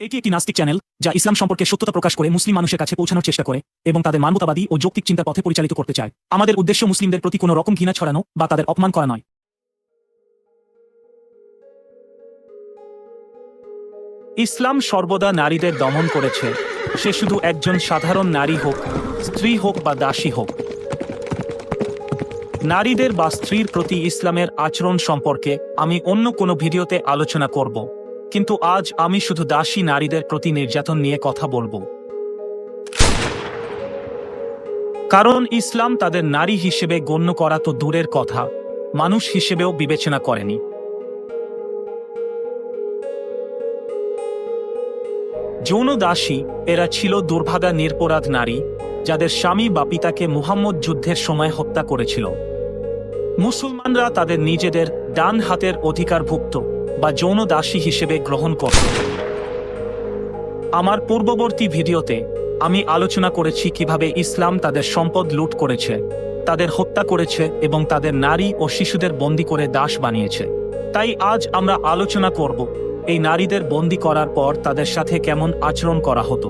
এটি একটি নাস্তিক চ্যানেল যা ইসলাম সম্পর্কে সত্যতা প্রকাশ করে মুসলিম মানুষের কাছে পৌঁছানোর চেষ্টা করে এবং তাদের মানবতাবাদী ও যৌক্তিক চিন্তার পথে পরিচালিত করতে চায়। আমাদের উদ্দেশ্য মুসলিমদের প্রতি কোনো রকম ঘৃণা ছড়ানো বা তাদের অপমান করা নয়। ইসলাম সর্বদা নারীদের দমন করেছে, সে শুধু একজন সাধারণ নারী হোক, স্ত্রী হোক বা দাসী হোক। নারীদের বা স্ত্রীর প্রতি ইসলামের আচরণ সম্পর্কে আমি অন্য কোনো ভিডিওতে আলোচনা করব, কিন্তু আজ আমি শুধু দাসী নারীদের প্রতি নির্যাতন নিয়ে কথা বলবো। কারণ ইসলাম তাদের নারী হিসেবে গণ্য করা তো দূরের কথা, মানুষ হিসেবেও বিবেচনা করেনি। যৌন দাসী এরা ছিল দুর্ভাগা নিরপরাধ নারী, যাদের স্বামী বা পিতাকে মুহাম্মদ যুদ্ধের সময় হত্যা করেছিল। মুসলমানরা তাদের নিজেদের ডান হাতের অধিকারভুক্ত বা যৌন দাসী হিসেবে গ্রহণ করত। আমার পূর্ববর্তী ভিডিওতে আমি আলোচনা করেছি কিভাবে ইসলাম তাদের সম্পদ লুট করেছে, তাদের হত্যা করেছে এবং তাদের নারী ও শিশুদের বন্দী করে দাস বানিয়েছে। তাই আজ আমরা আলোচনা করব এই নারীদের বন্দী করার পর তাদের সাথে কেমন আচরণ করা হতো।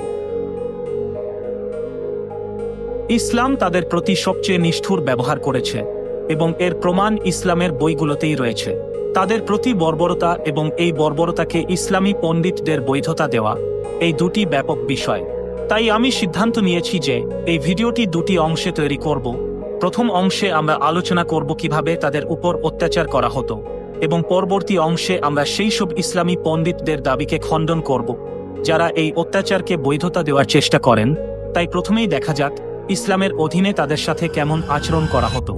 ইসলাম তাদের প্রতি সবচেয়ে নিষ্ঠুর ব্যবহার করেছে এবং এর প্রমাণ ইসলামের বইগুলোতেই রয়েছে। তাদের প্রতি বর্বরতা এবং এই বর্বরতাকে ইসলামী পণ্ডিতদের বৈধতা দেওয়া, এই দুটি ব্যাপক বিষয়। তাই আমি সিদ্ধান্ত নিয়েছি যে এই ভিডিওটি দুটি অংশে তৈরি করব। প্রথম অংশে আমরা আলোচনা করব কিভাবে তাদের উপর অত্যাচার করা হতো এবং পরবর্তী অংশে আমরা সেই সব ইসলামী পণ্ডিতদের দাবিকে খণ্ডন করব যারা এই অত্যাচারকে বৈধতা দেওয়ার চেষ্টা করেন। তাই প্রথমেই দেখা যাক ইসলামের অধীনে তাদের সাথে কেমন আচরণ করা হতো।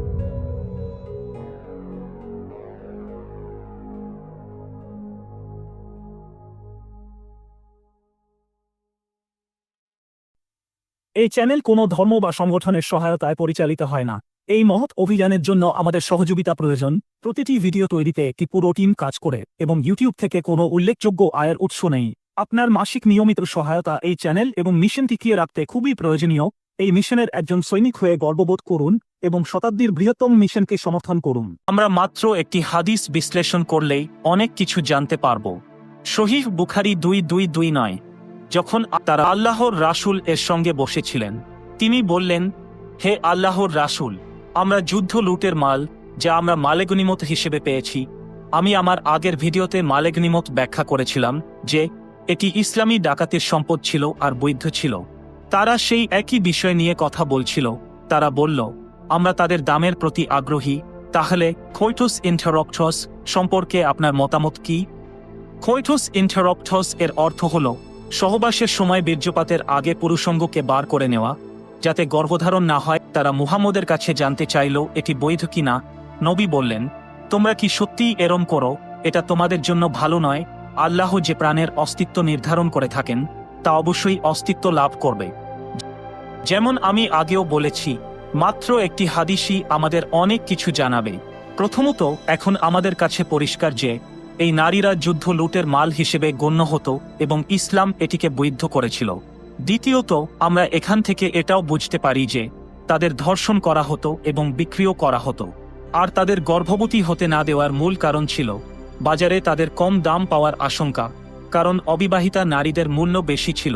এই চ্যানেল কোনো ধর্ম বা সংগঠনের সহায়তায় পরিচালিত হয় না। এই মহৎ অভিযানের জন্য আমাদের সহযোগিতা প্রয়োজন। প্রতিটি ভিডিও তৈরিতে একটি পুরো টিম কাজ করে এবং ইউটিউব থেকে কোনো উল্লেখযোগ্য আয়ের উৎস নেই। আপনার মাসিক নিয়মিত সহায়তা এই চ্যানেল এবং মিশন টিকিয়ে রাখতে খুবই প্রয়োজনীয়। এই মিশনের একজন সৈনিক হয়ে গর্ববোধ করুন এবং শতাব্দীর বৃহত্তম মিশনকে সমর্থন করুন। আমরা মাত্র একটি হাদিস বিশ্লেষণ করলেই অনেক কিছু জানতে পারব। সহিহ বুখারী 2229। যখন তারা আল্লাহর রাসূল এর সঙ্গে বসেছিলেন, তিনি বললেন, হে আল্লাহর রাসূল, আমরা যুদ্ধ লুটের মাল যা আমরা মালে গনিমত হিসেবে পেয়েছি। আমি আমার আগের ভিডিওতে মালে গনিমত ব্যাখ্যা করেছিলাম যে এটি ইসলামী ডাকাতির সম্পদ ছিল আর বৈধ ছিল। তারা সেই একই বিষয় নিয়ে কথা বলছিল। তারা বলল, আমরা তাদের দামের প্রতি আগ্রহী। তাহলে কোইটোস ইন্টারপ্টস সম্পর্কে আপনার মতামত কি? কোইটোস ইন্টারপ্টস এর অর্থ হল সহবাসের সময় বীর্যপাতের আগে পুরুষাঙ্গকে বার করে নেওয়া, যাতে গর্ভধারণ না হয়। তারা মুহাম্মদের কাছে জানতে চাইল এটি বৈধ কিনা। নবী বললেন, তোমরা কি সত্যিই এরম করো? এটা তোমাদের জন্য ভালো নয়। আল্লাহ যে প্রাণের অস্তিত্ব নির্ধারণ করে থাকেন তা অবশ্যই অস্তিত্ব লাভ করবে। যেমন আমি আগেও বলেছি, মাত্র একটি হাদিসই আমাদের অনেক কিছু জানাবে। প্রথমত, এখন আমাদের কাছে পরিষ্কার যে এই নারীরা যুদ্ধ লুটের মাল হিসেবে গণ্য হতো এবং ইসলাম এটিকে বৈধ করেছিল। দ্বিতীয়ত, আমরা এখান থেকে এটাও বুঝতে পারি যে তাদের ধর্ষণ করা হতো এবং বিক্রিও করা হতো। আর তাদের গর্ভবতী হতে না দেওয়ার মূল কারণ ছিল বাজারে তাদের কম দাম পাওয়ার আশঙ্কা, কারণ অবিবাহিতা নারীদের মূল্য বেশি ছিল।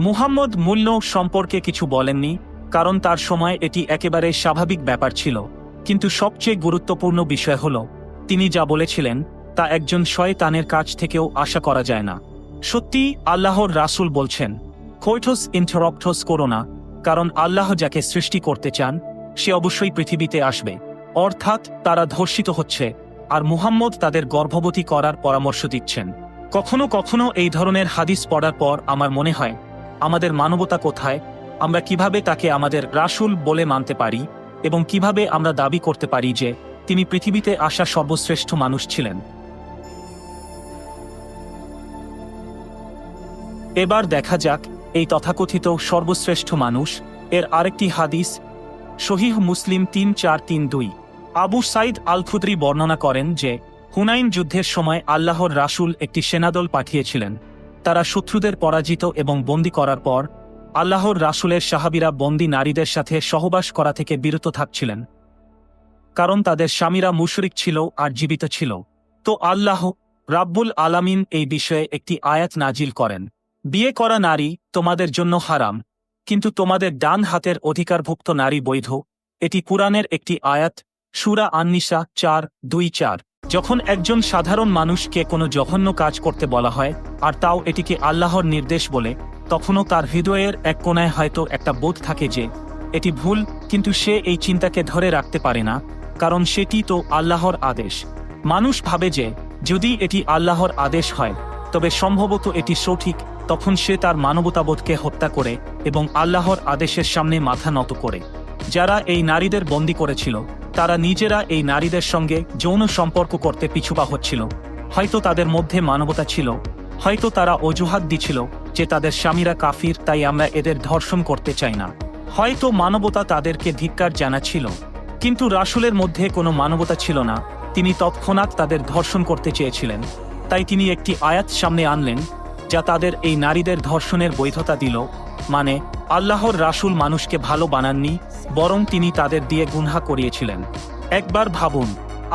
মুহাম্মদ মূল্য সম্পর্কে কিছু বলেননি, কারণ তার সময় এটি একেবারে স্বাভাবিক ব্যাপার ছিল। কিন্তু সবচেয়ে গুরুত্বপূর্ণ বিষয় হল তিনি যা বলেছিলেন তা একজন শয়তানের কাছ থেকেও আশা করা যায় না। সত্যি আল্লাহর রাসূল বলছেন, কোইটোস ইন্টারপ্টস করো না, কারণ আল্লাহ যাকে সৃষ্টি করতে চান সে অবশ্যই পৃথিবীতে আসবে। অর্থাৎ তারা ধর্ষিত হচ্ছে আর মুহাম্মদ তাদের গর্ভবতী করার পরামর্শ দিচ্ছেন। কখনো কখনো এই ধরনের হাদিস পড়ার পর আমার মনে হয়, আমাদের মানবতা কোথায়? আমরা কিভাবে তাকে আমাদের রাসূল বলে মানতে পারি এবং কিভাবে আমরা দাবি করতে পারি যে তিনি পৃথিবীতে আসা সর্বশ্রেষ্ঠ মানুষ ছিলেন? এবার দেখা যাক এই তথাকথিত সর্বশ্রেষ্ঠ মানুষ এর আরেকটি হাদিস। সহিহ মুসলিম 3432। আবু সাইদ আল খুদরি বর্ণনা করেন যে হুনাইন যুদ্ধের সময় আল্লাহর রাসূল একটি সেনাদল পাঠিয়েছিলেন। তারা শত্রুদের পরাজিত এবং বন্দী করার পর আল্লাহর রাসূলের সাহাবীরা বন্দী নারীদের সাথে সহবাস করা থেকে বিরত থাকছিলেন, কারণ তাদের স্বামীরা মুশরিক ছিল আর জীবিত ছিল। তো আল্লাহ রাব্বুল আলামিন এই বিষয়ে একটি আয়াত নাজিল করেন। বিয়ে করা নারী তোমাদের জন্য হারাম, কিন্তু তোমাদের ডান হাতের অধিকারভুক্ত নারী বৈধ। এটি কুরআনের একটি আয়াত, সূরা আন-নিসা 4:2-4। যখন একজন সাধারণ মানুষকে কোনো জঘন্য কাজ করতে বলা হয়, আর তাও এটিকে আল্লাহর নির্দেশ বলে, তখনও তার হৃদয়ের এক কোণায় হয়তো একটা বোধ থাকে যে এটি ভুল, কিন্তু সে এই চিন্তাকে ধরে রাখতে পারে না, কারণ সেটি তো আল্লাহর আদেশ। মানুষ ভাবে যে যদি এটি আল্লাহর আদেশ হয় তবে সম্ভবত এটি সঠিক, তখন সে তার মানবতাবোধকে হত্যা করে এবং আল্লাহর আদেশের সামনে মাথা নত করে। যারা এই নারীদের বন্দী করেছিল তারা নিজেরা এই নারীদের সঙ্গে যৌন সম্পর্ক করতে পিছুপা হচ্ছিল। হয়তো তাদের মধ্যে মানবতা ছিল, হয়তো তারা অজুহাত দিছিল যে তাদের স্বামীরা কাফির, তাই আমরা এদের ধর্ষণ করতে চাই না। হয়তো মানবতা তাদেরকে ধিক্কার জানাচ্ছিল, কিন্তু রাসূলের মধ্যে কোনো মানবতা ছিল না। তিনি তৎক্ষণাৎ তাদের ধর্ষণ করতে চেয়েছিলেন, তাই তিনি একটি আয়াত সামনে আনলেন যা তাদের এই নারীদের ধর্ষণের বৈধতা দিল। মানে আল্লাহর রাসূল মানুষকে ভালো বানাননি, বরং তিনি তাদের দিয়ে গুনাহ করিয়েছিলেন। একবার ভাবুন,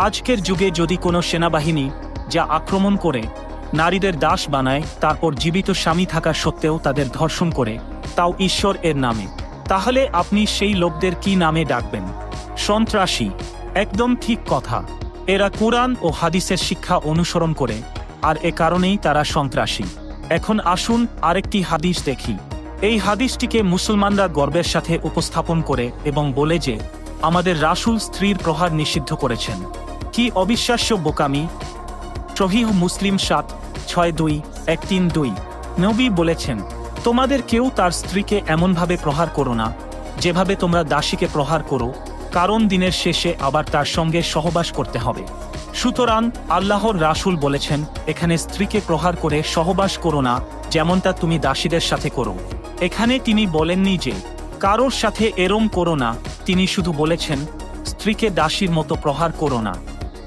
আজকের যুগে যদি কোনো সেনাবাহিনী যা আক্রমণ করে নারীদের দাস বানায়, তারপর জীবিত স্বামী থাকা সত্ত্বেও তাদের ধর্ষণ করে, তাও ঈশ্বর এর নামে, তাহলে আপনি সেই লোকদের কি নামে ডাকবেন? সন্ত্রাসী। একদম ঠিক কথা। এরা কুরআন ও হাদিসের শিক্ষা অনুসরণ করে, আর এ কারণেই তারা সন্ত্রাসী। এখন আসুন আরেকটি হাদিস দেখি। এই হাদিসটিকে মুসলমানরা গর্বের সাথে উপস্থাপন করে এবং বলে যে আমাদের রাসূল স্ত্রীর প্রহার নিষিদ্ধ করেছেন। কি অবিশ্বাস্য বোকামি! সহিহ মুসলিম 7:6-2-1-3-2 নবী বলেছেন, তোমাদের কেউ তার স্ত্রীকে এমনভাবে প্রহার করো না যেভাবে তোমরা দাসীকে প্রহার করো, কারণ দিনের শেষে আবার তার সঙ্গে সহবাস করতে হবে। সুতরাং আল্লাহর রাসূল বলেছেন এখানে স্ত্রীকে প্রহার করে সহবাস করো না যেমনটা তুমি দাসীদের সাথে করো। এখানে তিনি বলেননি যে কারোর সাথে এরম করো না, তিনি শুধু বলেছেন স্ত্রীকে দাসীর মতো প্রহার করো না।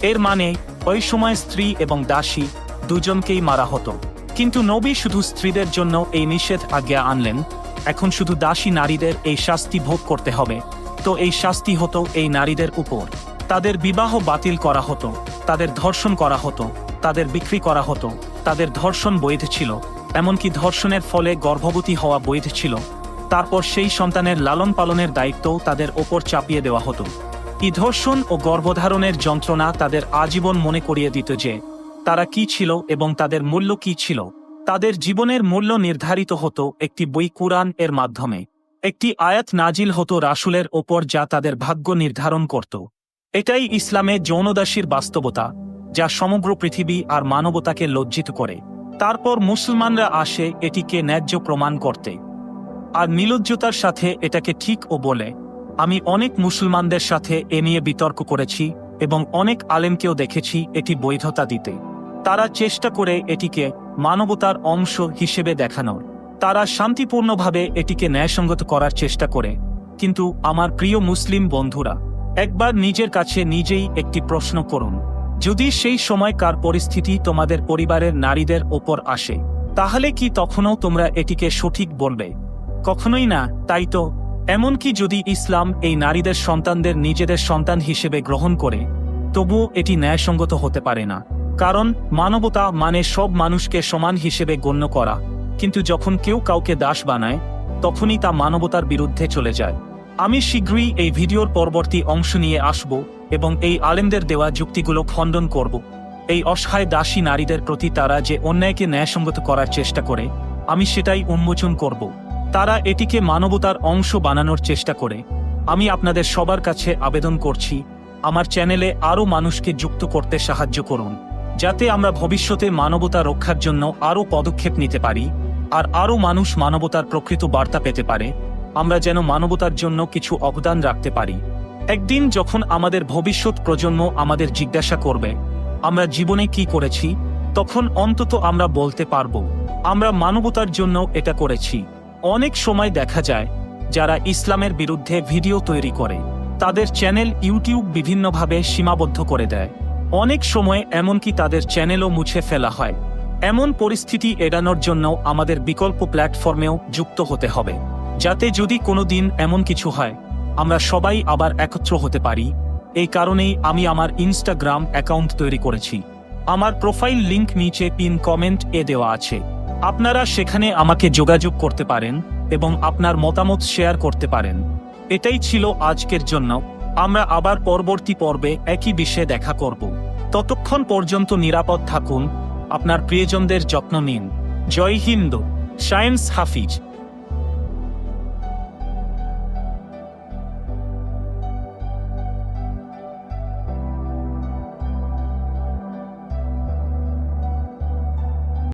এর মানে ওই সময় স্ত্রী এবং দাসী দুজনকেই মারা হতো, কিন্তু নবী শুধু স্ত্রীদের জন্য এই নিষেধ আজ্ঞা আনলেন। এখন শুধু দাসী নারীদের এই শাস্তি ভোগ করতে হবে। তো এই শাস্তি হতো এই নারীদের উপর। তাদের বিবাহ বাতিল করা হতো, তাদের ধর্ষণ করা হতো, তাদের বিক্রি করা হতো। তাদের ধর্ষণ বৈধ ছিল, এমনকি ধর্ষণের ফলে গর্ভবতী হওয়া বৈধ ছিল। তারপর সেই সন্তানের লালন পালনের দায়িত্বও তাদের ওপর চাপিয়ে দেওয়া হতো। এই ধর্ষণ ও গর্ভধারণের যন্ত্রণা তাদের আজীবন মনে করিয়ে দিত যে তারা কি ছিল এবং তাদের মূল্য কি ছিল। তাদের জীবনের মূল্য নির্ধারিত হতো একটি বই কুরআন এর মাধ্যমে। একটি আয়াত নাজিল হতো রাসূলের ওপর যা তাদের ভাগ্য নির্ধারণ করত। এটাই ইসলামে যৌনদাসীর বাস্তবতা, যা সমগ্র পৃথিবী আর মানবতাকে লজ্জিত করে। তারপর মুসলমানরা আসে এটিকে ন্যায্য প্রমাণ করতে, আর নির্লজ্জতার সাথে এটাকে ঠিক ও বলে। আমি অনেক মুসলমানদের সাথে এ নিয়ে বিতর্ক করেছি এবং অনেক আলেমকেও দেখেছি এটি বৈধতা দিতে। তারা চেষ্টা করে এটিকে মানবতার অংশ হিসেবে দেখানোর। তারা শান্তিপূর্ণভাবে এটিকে ন্যায়সঙ্গত করার চেষ্টা করে। কিন্তু আমার প্রিয় মুসলিম বন্ধুরা, একবার নিজের কাছে নিজেই একটি প্রশ্ন করুন, যদি সেই সময়কার পরিস্থিতি তোমাদের পরিবারের নারীদের ওপর আসে, তাহলে কি তখনও তোমরা এটিকে সঠিক বলবে? কখনোই না, তাই তো। এমনকি যদি ইসলাম এই নারীদের সন্তানদের নিজেদের সন্তান হিসেবে গ্রহণ করে, তবুও এটি ন্যায়সঙ্গত হতে পারে না। কারণ মানবতা মানে সব মানুষকে সমান হিসেবে গণ্য করা, কিন্তু যখন কেউ কাউকে দাস বানায়, তখনই তা মানবতার বিরুদ্ধে চলে যায়। আমি শীঘ্রই এই ভিডিওর পরবর্তী অংশ নিয়ে আসব এবং এই আলেমদের দেওয়া যুক্তিগুলো খণ্ডন করব। এই অসহায় দাসী নারীদের প্রতি তারা যে অন্যায়কে ন্যায়সঙ্গত করার চেষ্টা করে, আমি সেটাই উন্মোচন করব। তারা এটিকে মানবতার অংশ বানানোর চেষ্টা করে। আমি আপনাদের সবার কাছে আবেদন করছি, আমার চ্যানেলে আরও মানুষকে যুক্ত করতে সাহায্য করুন, যাতে আমরা ভবিষ্যতে মানবতা রক্ষার জন্য আরও পদক্ষেপ নিতে পারি, আর আরও মানুষ মানবতার প্রকৃত বার্তা পেতে পারে। আমরা যেন মানবতার জন্য কিছু অবদান রাখতে পারি। একদিন যখন আমাদের ভবিষ্যৎ প্রজন্ম আমাদের জিজ্ঞাসা করবে আমরা জীবনে কি করেছি, তখন অন্তত আমরা বলতে পারবো আমরা মানবতার জন্য এটা করেছি। অনেক সময় দেখা যায় যারা ইসলামের বিরুদ্ধে ভিডিও তৈরি করে, তাদের চ্যানেল ইউটিউব বিভিন্নভাবে সীমাবদ্ধ করে দেয়। অনেক সময় এমনকি তাদের চ্যানেলও মুছে ফেলা হয়। এমন পরিস্থিতি এড়ানোর জন্য আমাদের বিকল্প প্ল্যাটফর্মেও যুক্ত হতে হবে, যাতে যদি কোনো দিন এমন কিছু হয় আমরা সবাই আবার একত্র হতে পারি। এই কারণেই আমি আমার ইনস্টাগ্রাম অ্যাকাউন্ট তৈরি করেছি। আমার প্রোফাইল লিংক নিচে পিন কমেন্ট এ দেওয়া আছে। আপনারা সেখানে আমাকে যোগাযোগ করতে পারেন এবং আপনার মতামত শেয়ার করতে পারেন। এটাই ছিল আজকের জন্য। আমরা আবার পরবর্তী পর্বে একই বিষয়ে দেখা করব। ততক্ষণ পর্যন্ত নিরাপদ থাকুন, আপনার প্রিয়জনদের যত্ন নিন। জয় হিন্দ। সায়েন্স হাফিজ।